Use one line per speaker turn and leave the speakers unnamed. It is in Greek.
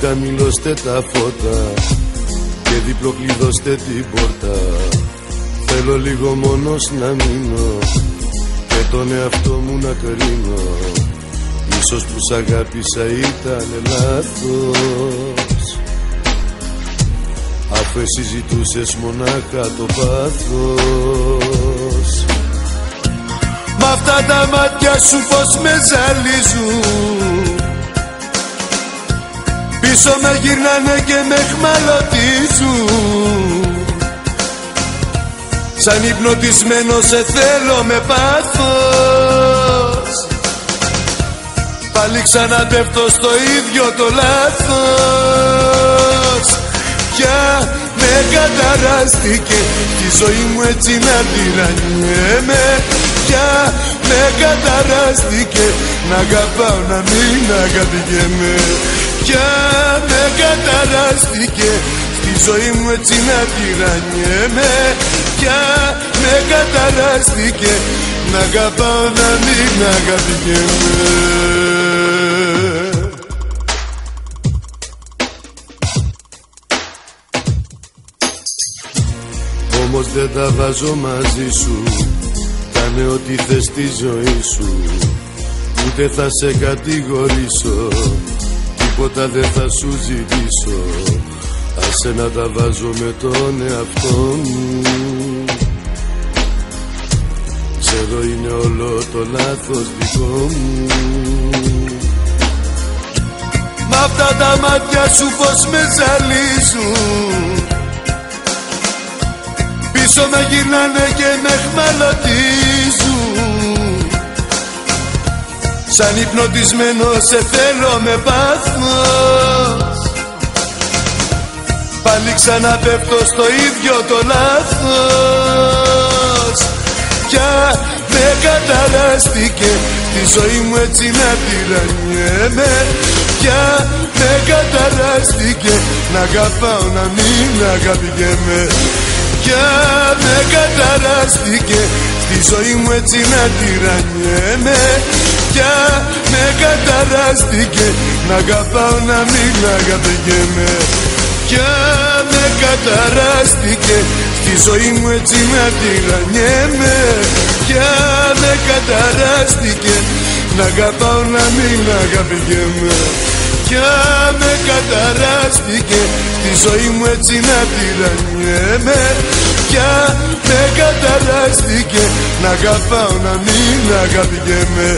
χαμηλώστε τα φώτα και διπλοκλειδώστε την πόρτα. Θέλω λίγο μόνος να μείνω και τον εαυτό μου να κρίνω. Ίσως που σ' αγάπησα ήταν λάθος, αφού εσύ ζητούσες μονάχα το πάθος. Μ' αυτά τα μάτια σου πως με ζαλίζουν, πίσω με γυρνάνε και με χμαλωτίζουν. Σαν υπνοτισμένο σε θέλω με πάθος, πάλι ξαναπέφτω στο ίδιο το λάθος. Πια με καταράστηκε τη ζωή μου έτσι να τυραννιέμαι. Πια με καταράστηκε να αγαπάω να μην αγαπηγέμαι. Πια με καταράστηκε στη ζωή μου έτσι να τυραννιέμαι. Πια με καταράστηκε να αγαπάω να μην αγαπηγέμαι. Όμως δεν τα βάζω μαζί σου, κάνε ό,τι θες στη ζωή σου. Ούτε θα σε κατηγορήσω, τίποτα δεν θα σου ζητήσω. Άσε να τα βάζω με τον εαυτό μου. Ξέρω είναι όλο το λάθος δικό μου. Μ' αυτά τα μάτια σου πως με ζαλίζουν, πίσω με γυρνάνε και με χμαλωτίζουν. Σαν υπνοτισμένο σε θέλω με πάθος, πάλι ξαναπέφτω στο ίδιο το λάθος. Πια με καταράστηκε τη ζωή μου έτσι να τυραννιέμαι. Πια με καταράστηκε να αγαπάω να μην αγαπηγέμαι. Πια με καταράστηκε στη ζωή μου έτσι να τυραννιέμαι. Πια με καταράστηκε να αγαπάω να μην αγαπηγέμαι. Πια με καταράστηκε στη ζωή μου έτσι να τυραννιέμαι. Πια με καταράστηκε να αγαπάω να μην αγαπηγέμαι. Πια με καταράστηκε στη ζωή μου έτσι να τυραννιέμαι. Πια με καταράστηκε να αγαπάω να μην αγαπηγέμαι.